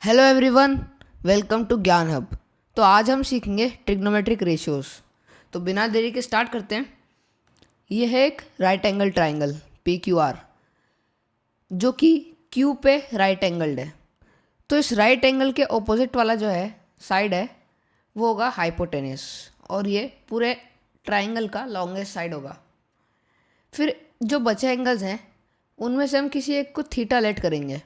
Hello everyone, welcome to ज्ञान hub. तो आज हम सीखेंगे ट्रिग्नोमेट्रिक रेशियोज। तो बिना देरी के स्टार्ट करते हैं। ये है एक right angle triangle P Q R, जो कि क्यू पे राइट एंगल्ड है। तो इस राइट एंगल के ऑपोजिट वाला जो है साइड है वो होगा हाइपोटेनियस, और ये पूरे ट्राइंगल का लॉन्गेस्ट साइड होगा। फिर जो बचे एंगल्स हैं उनमें से हम किसी एक को थीटा लेट करेंगे।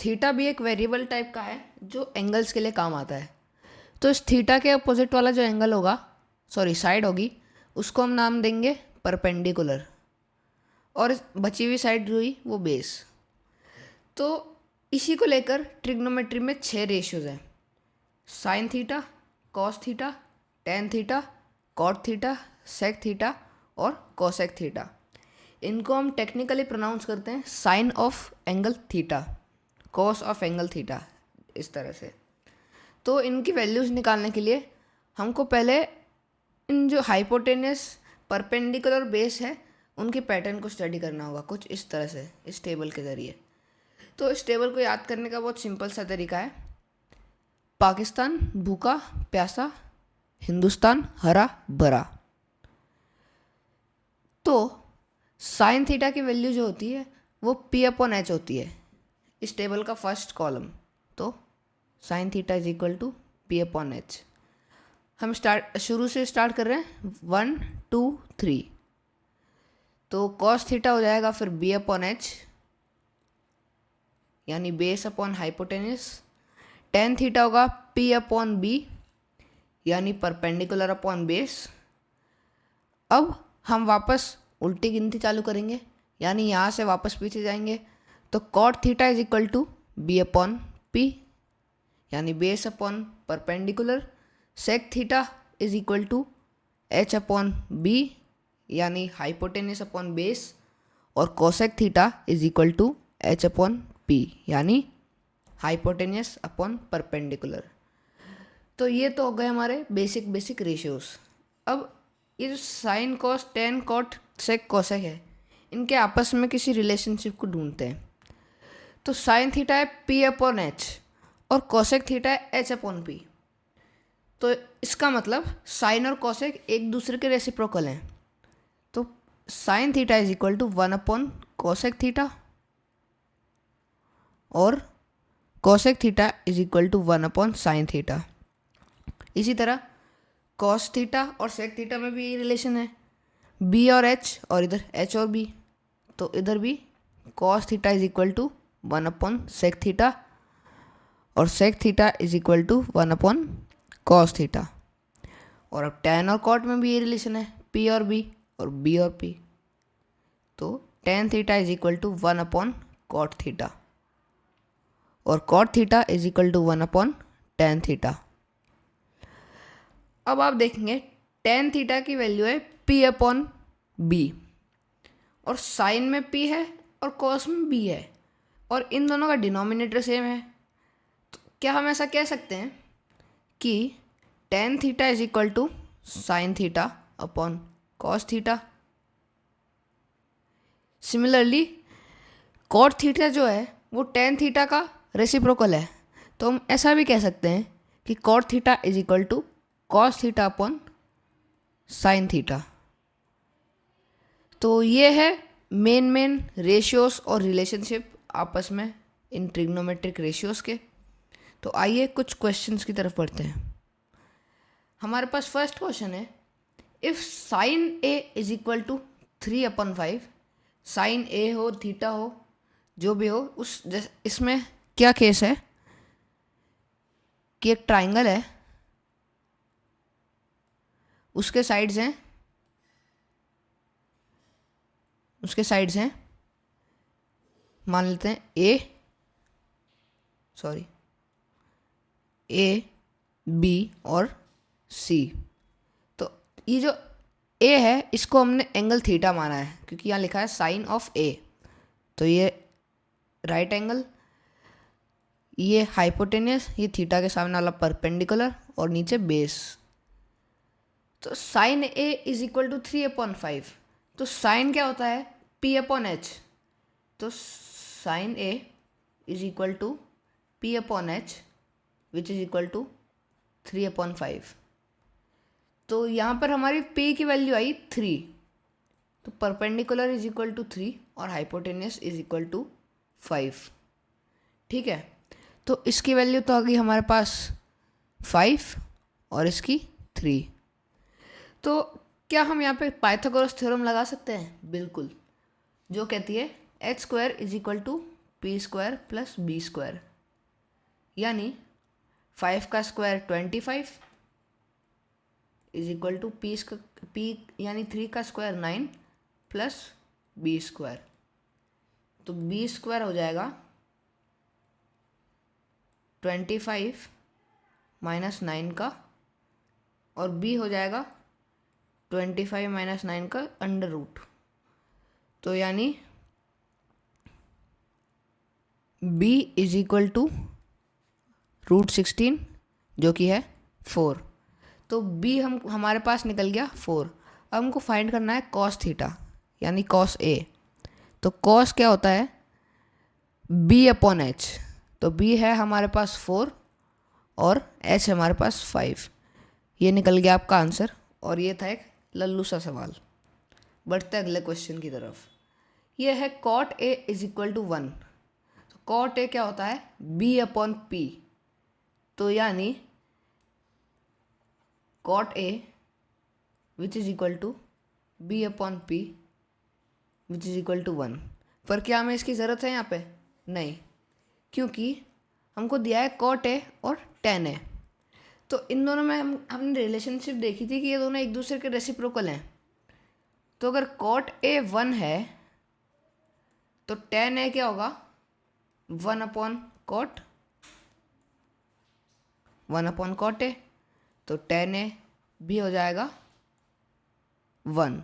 थीटा भी एक वेरिएबल टाइप का है जो एंगल्स के लिए काम आता है। तो इस थीटा के अपोजिट वाला जो एंगल होगा, सॉरी साइड होगी, उसको हम नाम देंगे परपेंडिकुलर, और बची हुई साइड जो हुई वो बेस। तो इसी को लेकर ट्रिग्नोमेट्री में 6 रेशियोज हैं: sine theta, cos theta, tan theta, cot theta, sec theta और कोसेक थीटा। इनको हम टेक्निकली प्रोनाउंस करते हैं sine of angle theta, cos of angle theta, इस तरह से। तो इनकी वैल्यूज़ निकालने के लिए हमको पहले इन जो हाइपोटेनियस परपेंडिकुलर बेस है उनके पैटर्न को स्टडी करना होगा, कुछ इस तरह से, इस टेबल के ज़रिए। तो इस टेबल को याद करने का बहुत सिंपल सा तरीका है: पाकिस्तान भूखा प्यासा, हिंदुस्तान हरा भरा। तो साइन थीटा की वैल्यू जो होती है वो पी अपॉन एच होती है, इस टेबल का फर्स्ट कॉलम। तो sine theta is equal to P upon H. हम शुरू से स्टार्ट कर रहे हैं, 1 2 3। तो कॉस थीटा हो जाएगा फिर बी अपॉन एच, यानी base upon hypotenuse. Tan theta होगा पी अपॉन बी, यानी परपेंडिकुलर अपॉन बेस। अब हम वापस उल्टी गिनती चालू करेंगे, यानी यहाँ से वापस पीछे जाएंगे। तो cot theta is equal to B upon P, यानी base upon perpendicular. Sec theta is equal to H upon B, यानी हाइपोटेनियस अपॉन बेस। और cosec theta is equal to H upon P, यानी हाइपोटेनियस अपॉन परपेंडिकुलर। तो ये तो हो गए हमारे बेसिक बेसिक रेशियोज। अब ये जो sine cos tan cot sec cosec है, इनके आपस में किसी रिलेशनशिप को ढूंढते हैं। तो साइन थीटा है पी अपॉन एच और कोसेक थीटा है एच अपॉन पी। तो इसका मतलब साइन और कोसेक एक दूसरे के रेसिप्रोकल हैं। तो sine theta is equal to 1 upon cosec theta, और cosec theta is equal to 1 upon sine theta. इसी तरह कॉस थीटा और सेक थीटा में भी रिलेशन है, बी और एच, और इधर एच और बी। तो इधर भी cos theta is equal to 1 upon sec theta, और sec theta is equal to 1 upon cos theta. और अब टेन और कॉट में भी ये रिलेशन है, पी और बी और बी और पी। तो tan theta is equal to 1 upon cot theta, और cot theta is equal to 1 upon tan theta. अब आप देखेंगे टेन थीटा की वैल्यू है पी अपॉन बी, और साइन में पी है और कॉस में बी है, और इन दोनों का डिनोमिनेटर सेम है। तो क्या हम ऐसा कह सकते हैं कि tan theta is equal to sine theta upon cos theta? Similarly cot theta जो है वो टेन थीटा का रेसिप्रोकल है। तो हम ऐसा भी कह सकते हैं कि cot theta is equal to cos theta upon sine theta. तो ये है मेन रेशियोस और रिलेशनशिप आपस में इन ट्रिग्नोमेट्रिक रेशियोस के। तो आइए कुछ क्वेश्चंस की तरफ बढ़ते हैं। हमारे पास फर्स्ट क्वेश्चन है, if sine A is equal to 3 upon 5, sine A हो थीटा हो जो भी हो, उस इसमें क्या केस है कि एक ट्राइंगल है, उसके साइड्स हैं, मान लेते हैं ए बी और सी। तो ये जो ए है इसको हमने एंगल थीटा माना है, क्योंकि यहाँ लिखा है साइन ऑफ ए। तो ये राइट एंगल, ये हाइपोटेनियस, ये थीटा के सामने वाला परपेंडिकुलर, और नीचे बेस। तो sine A is equal to 3 upon 5। तो साइन क्या होता है? P upon H. तो sine A is equal to P upon H which is equal to 3/5। तो यहाँ पर हमारी P की वैल्यू आई 3, तो परपेंडिकुलर इज इक्वल टू 3 और हाइपोटेनियस इज इक्वल टू 5। ठीक है, तो इसकी वैल्यू तो आ गई हमारे पास 5 और इसकी 3। तो क्या हम यहाँ पे पाइथागोरस थ्योरम लगा सकते हैं? बिल्कुल, जो कहती है h² is equal to p² plus b², यानी 5 का square 25 is equal to p यानी 3 का स्क्वायर 9 प्लस b²। तो b² हो जाएगा 25 माइनस 9 का, और b हो जाएगा 25 माइनस 9 का अंडर रूट। तो यानी b इज इक्वल टू √16 जो कि है 4। तो b हमारे पास निकल गया 4। अब हमको फाइंड करना है cos थीटा यानी cos a। तो cos क्या होता है? b upon h। तो b है हमारे पास 4 और h हमारे पास 5। ये निकल गया आपका आंसर, और ये था एक लल्लू सा सवाल। बढ़ते अगले क्वेश्चन की तरफ। ये है cot a is equal to 1। तो cot a क्या होता है? b upon p। तो यानी cot a which is equal to b upon p which is equal to 1। पर क्या हमें इसकी ज़रूरत है यहाँ पे? नहीं, क्योंकि हमको दिया है cot a और tan a। तो इन दोनों में हमने रिलेशनशिप देखी थी कि ये दोनों एक दूसरे के रेसिप्रोकल हैं। तो अगर cot a 1 है तो tan a क्या होगा? 1 अपॉन cot a। तो tan a भी हो जाएगा 1।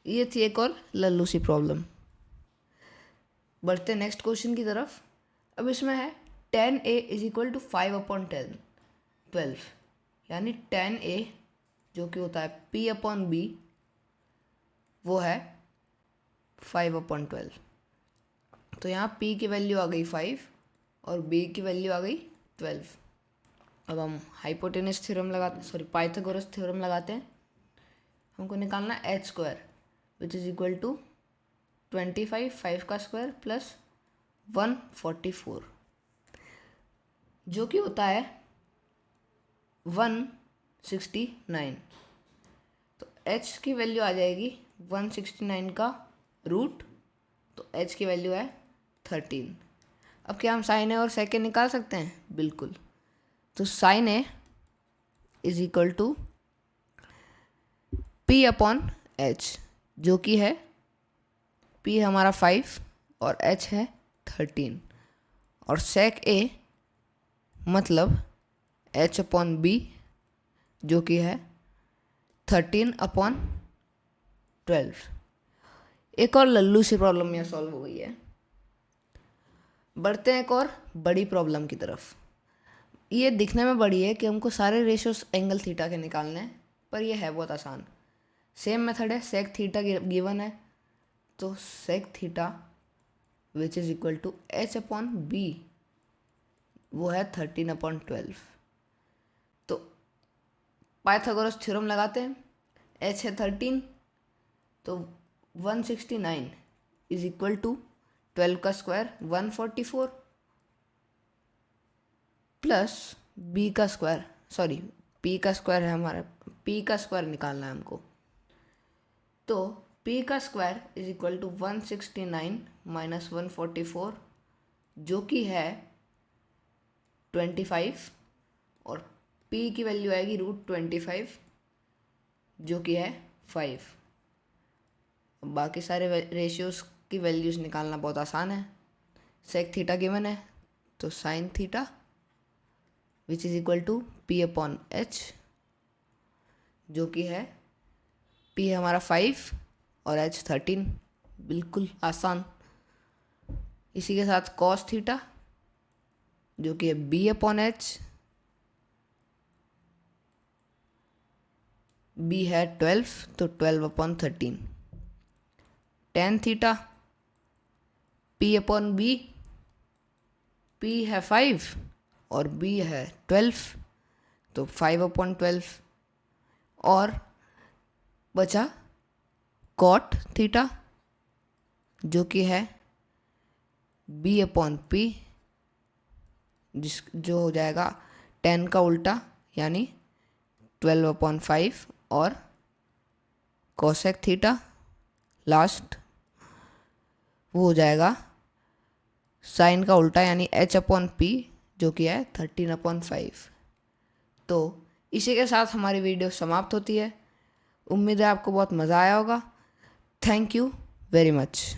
ये थी एक और लल्लू सी प्रॉब्लम। बढ़ते नेक्स्ट क्वेश्चन की तरफ। अब इसमें है tan a is equal to 5/12, यानी tan a जो कि होता है p अपॉन b वो है 5/12। तो यहाँ p की वैल्यू आ गई 5 और b की वैल्यू आ गई 12। अब हम हाइपोटेनस थ्योरम लगाते, पाइथागोरस थ्योरम लगाते हैं। हमको निकालना h² which is equal to 25 5 का स्क्वायर प्लस 144, जो कि होता है 169। तो h की वैल्यू आ जाएगी 169 का रूट, तो h की वैल्यू है 13। अब क्या हम साइन ए और सेक ए निकाल सकते हैं? बिल्कुल। तो sine A is equal to p upon h, जो कि है p हमारा 5 और h है 13, और सेक ए मतलब h अपॉन b जो कि है 13/12। एक और लल्लू सी प्रॉब्लम यहाँ सॉल्व हो गई है। बढ़ते हैं एक और बड़ी प्रॉब्लम की तरफ। ये दिखने में बड़ी है कि हमको सारे रेशियोस एंगल थीटा के निकालने हैं, पर ये है बहुत आसान। सेम मेथड है, सेक थीटा गिवन है तो sec theta which is equal to h upon b वो है 13/12। तो पाइथागोरस थ्योरम लगाते हैं। h है 13, तो 169 इज इक्वल टू 12 का स्क्वायर 144 प्लस b का स्क्वायर, p का स्क्वायर है हमारा, p का स्क्वायर निकालना है हमको। तो p का square is equal to 169 minus 144 जो कि है 25, और p की वैल्यू आएगी √25 जो कि है 5। बाकी सारे रेशियोज की वैल्यूज निकालना बहुत आसान है। सेक थीटा गिवन है तो sine theta which is equal to p upon h जो कि है p हमारा 5 और h 13। बिल्कुल आसान। इसी के साथ cos थीटा जो कि है b अपॉन h, b है 12 तो 12/13। tan theta p upon b P है 5 और B है 12, तो 5/12 और बचा cot थीटा जो कि है B/P, जो हो जाएगा 10 का उल्टा यानी 12/5 और कोसेक थीटा लास्ट वो हो जाएगा साइन का उल्टा यानी H/P जो कि है 13/5। तो इसी के साथ हमारी वीडियो समाप्त होती है। उम्मीद है आपको बहुत मज़ा आया होगा। Thank you very much.